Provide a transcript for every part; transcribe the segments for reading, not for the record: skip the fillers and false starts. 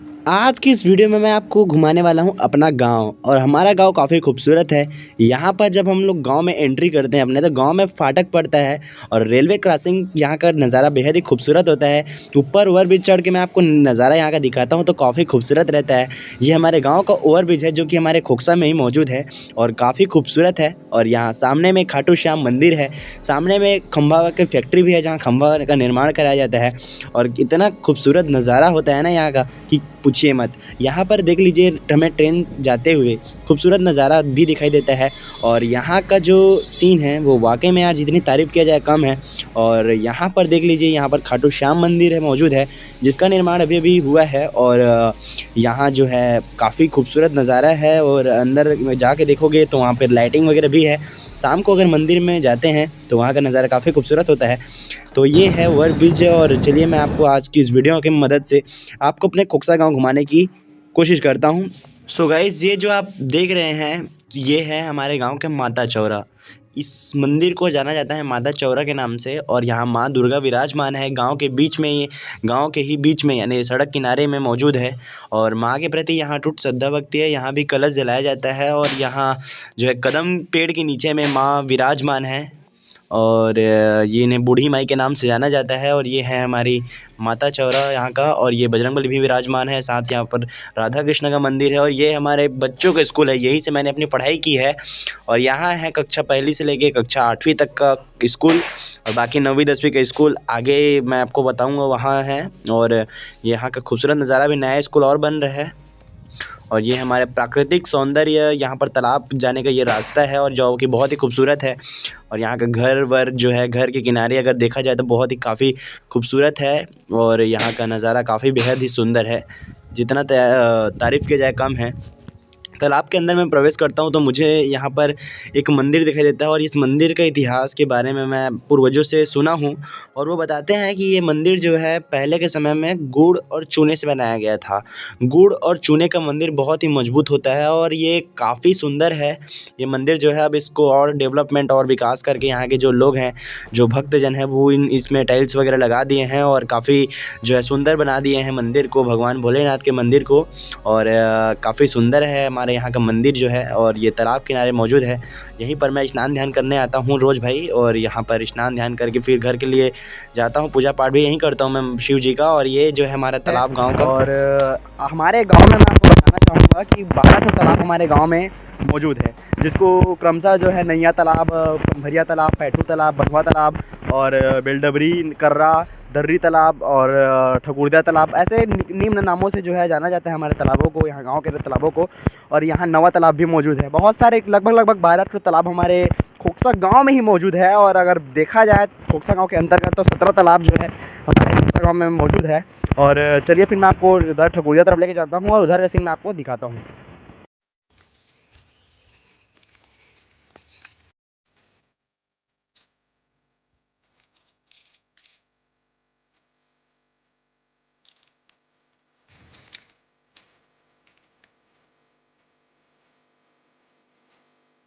आज की इस वीडियो में मैं आपको घुमाने वाला हूँ अपना गांव। और हमारा गांव काफ़ी खूबसूरत है। यहाँ पर जब हम लोग गांव में एंट्री करते हैं अपने, तो गांव में फाटक पड़ता है और रेलवे क्रॉसिंग, यहाँ का नज़ारा बेहद ही खूबसूरत होता है। ऊपर ओवरब्रिज चढ़ के मैं आपको नज़ारा यहाँ का दिखाता हूँ तो काफ़ी खूबसूरत रहता है। ये हमारे गाँव का ओवरब्रिज है जो कि हमारे खोखसा में ही मौजूद है और काफ़ी खूबसूरत है। और यहाँ सामने में खाटू श्याम मंदिर है, सामने में खंभा की फैक्ट्री भी है जहाँ खंभा का निर्माण कराया जाता है। और इतना खूबसूरत नज़ारा होता है ना यहाँ का कि पूछिए मत। यहाँ पर देख लीजिए, हमें ट्रेन जाते हुए खूबसूरत नज़ारा भी दिखाई देता है। और यहाँ का जो सीन है वो वाकई में यार जितनी तारीफ़ किया जाए कम है। और यहाँ पर देख लीजिए, यहाँ पर खाटू श्याम मंदिर है मौजूद है जिसका निर्माण अभी अभी हुआ है। और यहाँ जो है काफ़ी खूबसूरत नज़ारा है और अंदर में जाके देखोगे तो वहाँ पर लाइटिंग वगैरह भी है। शाम को अगर मंदिर में जाते हैं तो वहाँ का नज़ारा काफ़ी खूबसूरत होता है। तो ये है ओवरब्रिज। और चलिए मैं आपको आज की इस वीडियो की मदद से आपको अपने खोखसा गांव घुमाने की कोशिश करता हूँ। सो गाइस, ये जो आप देख रहे हैं ये है हमारे गांव के माता चौरा। इस मंदिर को जाना जाता है माता चौरा के नाम से। और यहाँ माँ दुर्गा विराजमान है गांव के बीच में, ये गांव के ही बीच में यानी सड़क किनारे में मौजूद है। और माँ के प्रति यहाँ टूट श्रद्धा भक्ति है। यहाँ भी कलश जलाया जाता है और यहाँ जो है कदम पेड़ के नीचे में माँ विराजमान है। और ये इन्हें बूढ़ी माई के नाम से जाना जाता है। और ये है हमारी माता चौरा यहाँ का। और ये बजरंगबली भी विराजमान है, साथ यहाँ पर राधा कृष्ण का मंदिर है। और ये हमारे बच्चों का स्कूल है, यहीं से मैंने अपनी पढ़ाई की है। और यहाँ है कक्षा पहली से लेके कक्षा 8वीं तक का स्कूल। और बाकी 9वीं 10वीं का स्कूल आगे मैं आपको बताऊँगा वहाँ है। और यहाँ का खूबसूरत नज़ारा भी, नया स्कूल और बन रहा है। और ये हमारे प्राकृतिक सौंदर्य, यहाँ पर तालाब जाने का ये रास्ता है और जो कि बहुत ही खूबसूरत है। और यहाँ का घर वर जो है, घर के किनारे अगर देखा जाए तो बहुत ही काफ़ी खूबसूरत है। और यहाँ का नज़ारा काफ़ी बेहद ही सुंदर है, जितना तारीफ़ किया जाए कम है। तालाब के अंदर मैं प्रवेश करता हूँ तो मुझे यहाँ पर एक मंदिर दिखाई देता है। और इस मंदिर का इतिहास के बारे में मैं पूर्वजों से सुना हूँ। और वो बताते हैं कि ये मंदिर जो है पहले के समय में गुड़ और चूने से बनाया गया था। गुड़ और चूने का मंदिर बहुत ही मजबूत होता है और ये काफ़ी सुंदर है। ये मंदिर जो है अब इसको और डेवलपमेंट और विकास करके यहाँ के जो लोग हैं, जो भक्तजन हैं, वो इसमें टाइल्स वगैरह लगा दिए हैं और काफ़ी जो है सुंदर बना दिए हैं मंदिर को, भगवान भोलेनाथ के मंदिर को। और काफ़ी सुंदर है हमारे यहाँ का मंदिर जो है। और ये तालाब किनारे मौजूद है, यहीं पर मैं स्नान ध्यान करने आता हूँ रोज़ भाई। और यहाँ पर स्नान ध्यान करके फिर घर के लिए जाता हूँ, पूजा पाठ भी यहीं करता हूँ मैं शिव जी का। और ये जो है हमारा तालाब गांव का। और हमारे गांव में मैं आपको बताना चाहूँगा कि 12 तालाब हमारे गांव में मौजूद है, जिसको क्रमशः जो है नैया तालाब, भरिया तालाब, पैठू तालाब, बथुआ तालाब और बेलडबरी, कर्रा, दर्री तालाब और ठकुरदा तालाब, ऐसे निम्न नामों से जो है जाना जाता है हमारे तालाबों को, यहाँ गांव के तालाबों को। और यहाँ नवा तालाब भी मौजूद है। बहुत सारे लगभग 12 तालाब हमारे खोखसा गांव में ही मौजूद है। और अगर देखा जाए खोखसा गांव के अंतर्गत तो 17 तालाब जो है हमारे खोखसा गांव में मौजूद है। और चलिए फिर मैं आपको उधर ठकुरिया तरफ लेके जाता हूँ और उधर का सीन मैं आपको दिखाता हूँ।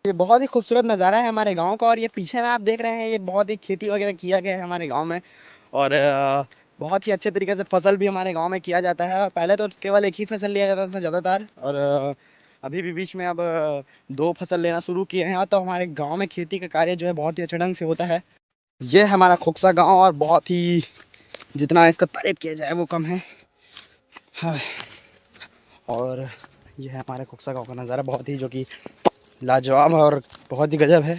ये बहुत ही खूबसूरत नज़ारा है हमारे गांव का। और ये पीछे में आप देख रहे हैं, ये बहुत ही खेती वगैरह किया गया है हमारे गांव में। और बहुत ही अच्छे तरीके से फसल भी हमारे गांव में किया जाता है। पहले तो केवल एक ही फसल लिया जाता था ज़्यादातर, और अभी भी बीच में अब 2 फसल लेना शुरू किए हैं। तो हमारे गांव में खेती का कार्य जो है बहुत ही अच्छे ढंग से होता है। ये हमारा खोखसा गाँव और बहुत ही, जितना इसका तारीफ किया जाए वो कम है। हाँ। और ये है हमारे खोखसा गाँव का नज़ारा, बहुत ही जो कि लाजवाब और बहुत ही गजब है।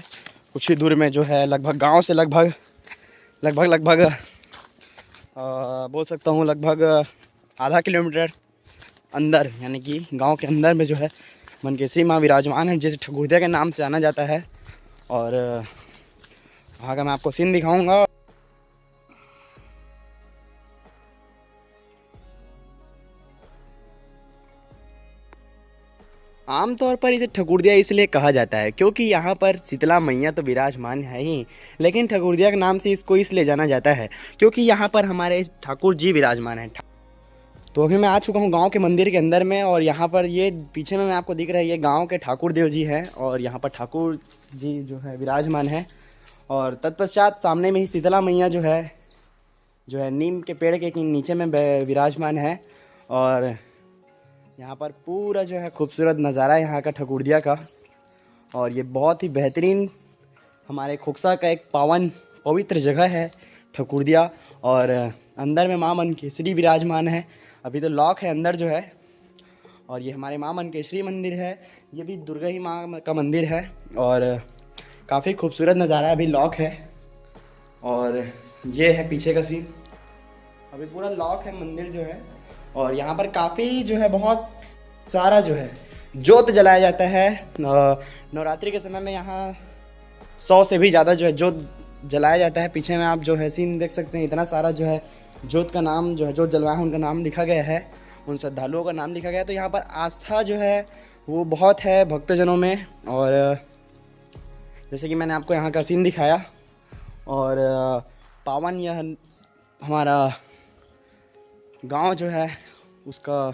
कुछ ही दूर में जो है लगभग गांव से लगभग बोल सकता हूँ लगभग आधा किलोमीटर अंदर, यानी कि गांव के अंदर में जो है मनकेश्वरी माँ विराजमान है, जिसे ठकुरदा के नाम से जाना जाता है। और वहाँ का मैं आपको सीन दिखाऊंगा। आमतौर पर इसे ठकुरदिया इसलिए कहा जाता है क्योंकि यहाँ पर शीतला मैया तो विराजमान है ही, लेकिन ठकुरदिया के नाम से इसको इसलिए जाना जाता है क्योंकि यहाँ पर हमारे ठाकुर जी विराजमान हैं। तो अभी मैं आ चुका हूँ गांव के मंदिर के अंदर में। और यहाँ पर ये पीछे में मैं आपको दिख रहा है, ये गांव के ठाकुर देव जी हैं और यहाँ पर ठाकुर जी जो है विराजमान है। और तत्पश्चात सामने में ही शीतला मैया जो है नीम के पेड़ के नीचे में विराजमान है। और यहाँ पर पूरा जो है खूबसूरत नज़ारा है यहाँ का ठकुरदिया का। और ये बहुत ही बेहतरीन हमारे खोखसा का एक पावन पवित्र जगह है ठकुरदिया। और अंदर में माँ मनकेश्वरी विराजमान है। अभी तो लॉक है अंदर जो है। और ये हमारे माँ मनकेश्वरी मंदिर है, ये भी दुर्गा ही माँ का मंदिर है। और काफ़ी खूबसूरत नज़ारा है, अभी लॉक है। और ये है पीछे का सीन, अभी पूरा लॉक है मंदिर जो है। और यहाँ पर काफ़ी जो है बहुत सारा जो है जोत जलाया जाता है। नवरात्रि के समय में यहाँ 100 से भी ज़्यादा जो है जोत जलाया जाता है। पीछे में आप जो है सीन देख सकते हैं, इतना सारा जो है जोत का नाम जो है जोत जलवाया है उनका नाम लिखा गया है, उन श्रद्धालुओं का नाम लिखा गया है। तो यहाँ पर आस्था जो है वो बहुत है भक्तजनों में। और जैसे कि मैंने आपको यहाँ का सीन दिखाया। और पावन यह हमारा गांव जो है उसका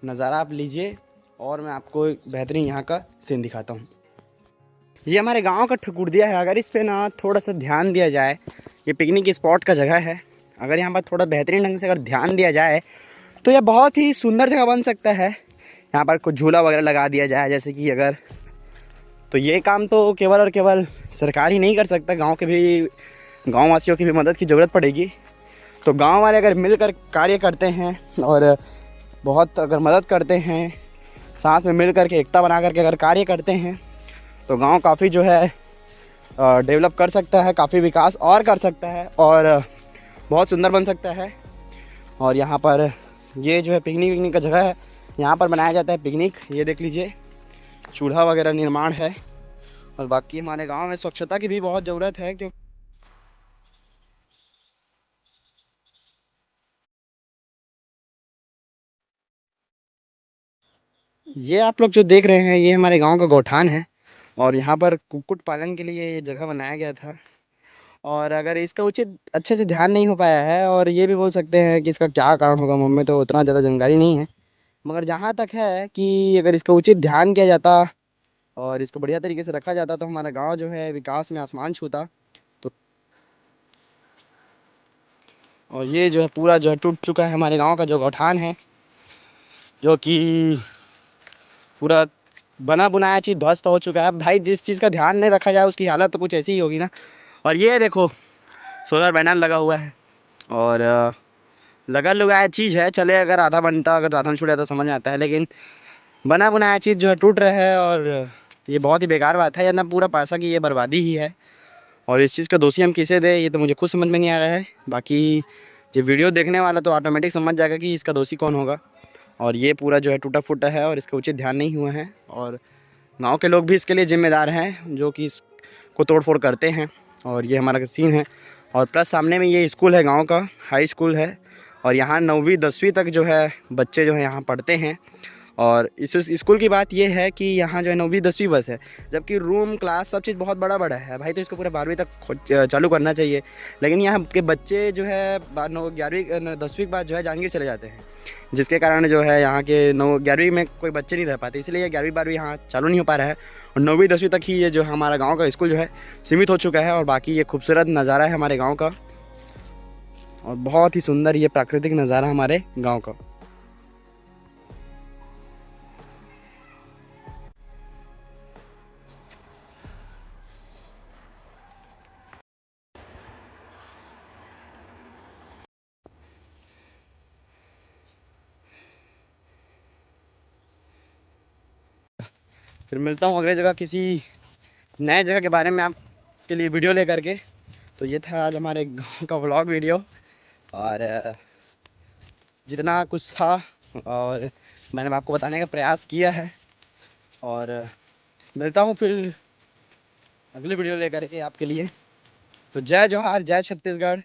नज़ारा आप लीजिए। और मैं आपको एक बेहतरीन यहाँ का सीन दिखाता हूँ। ये हमारे गांव का ठकुरदिया है। अगर इस पे ना थोड़ा सा ध्यान दिया जाए, ये पिकनिक स्पॉट का जगह है, अगर यहाँ पर थोड़ा बेहतरीन ढंग से अगर ध्यान दिया जाए तो यह बहुत ही सुंदर जगह बन सकता है। यहाँ पर कुछ झूला वगैरह लगा दिया जाए जैसे कि अगर, तो ये काम तो केवल और केवल सरकार ही नहीं कर सकता, गाँव वासियों की भी मदद की ज़रूरत पड़ेगी। तो गांव वाले अगर मिलकर कार्य करते हैं और बहुत अगर मदद करते हैं, साथ में मिल करके एकता बना करके अगर कार्य करते हैं तो गांव काफ़ी जो है डेवलप कर सकता है, काफ़ी विकास और कर सकता है और बहुत सुंदर बन सकता है। और यहाँ पर ये जो है पिकनिक का जगह है, यहाँ पर बनाया जाता है पिकनिक। ये देख लीजिए चूल्हा वगैरह निर्माण है। और बाकी हमारे गाँव में स्वच्छता की भी बहुत ज़रूरत है, क्योंकि ये आप लोग जो देख रहे हैं ये हमारे गांव का गौठान है। और यहाँ पर कुक्कुट पालन के लिए ये जगह बनाया गया था। और अगर इसका उचित अच्छे से ध्यान नहीं हो पाया है, और ये भी बोल सकते हैं कि इसका क्या कारण होगा, मुझ में तो उतना ज़्यादा जानकारी नहीं है। मगर जहाँ तक है कि अगर इसका उचित ध्यान किया जाता और इसको बढ़िया तरीके से रखा जाता तो हमारा गाँव जो है विकास में आसमान छूता। तो और ये जो है पूरा जो है टूट चुका है हमारे गाँव का जो गौठान है, जो कि पूरा बना बुनाया चीज़ ध्वस्त हो चुका है। भाई जिस चीज़ का ध्यान नहीं रखा जाए उसकी हालत तो कुछ ऐसी ही होगी ना। और ये देखो सोलर पैनल लगा हुआ है। और लगा लगाया चीज़ है, चले अगर आधा बनता अगर आधा छूट जाता समझ में आता है, लेकिन बना बनाया चीज़ जो है टूट रहा है। और ये बहुत ही बेकार बात है, या ना पूरा पैसा की ये बर्बादी ही है। और इस चीज़ का दोषी हम किसे दें ये तो मुझे खुद समझ में नहीं आ रहा है। बाकी ये वीडियो देखने वाला तो ऑटोमेटिक समझ जाएगा कि इसका दोषी कौन होगा। और ये पूरा जो है टूटा फूटा है और इसका उचित ध्यान नहीं हुआ है। और गांव के लोग भी इसके लिए जिम्मेदार हैं जो कि इसको तोड़ फोड़ करते हैं। और ये हमारा सीन है। और प्लस सामने में ये स्कूल है, गांव का हाई स्कूल है। और यहाँ 9वीं 10वीं तक जो है बच्चे जो है यहाँ पढ़ते हैं। और इस स्कूल की बात ये है कि यहाँ जो है 9वीं 10वीं बस है, जबकि रूम क्लास सब चीज़ बहुत बड़ा बड़ा है भाई। तो इसको पूरा 12वीं तक चालू करना चाहिए। लेकिन यहाँ के बच्चे जो है 11वीं 10वीं के बाद जो है जांगीर चले जाते हैं, जिसके कारण जो है यहाँ के 11वीं में कोई बच्चे नहीं रह पाते, इसलिए 11वीं 12वीं यहाँ चालू नहीं हो पा रहा है। और 9वीं 10वीं तक ही ये जो हमारा गाँव का स्कूल जो है सीमित हो चुका है। और बाकी ये खूबसूरत नज़ारा है हमारे गाँव का, और बहुत ही सुंदर ये प्राकृतिक नज़ारा हमारे गाँव का। फिर मिलता हूँ अगले जगह किसी नए जगह के बारे में आपके लिए वीडियो लेकर के। तो ये था आज हमारे गाँव का व्लॉग वीडियो। और जितना कुछ था और मैंने आपको बताने का प्रयास किया है। और मिलता हूँ फिर अगले वीडियो लेकर के आपके लिए। तो जय जोहार, जय छत्तीसगढ़।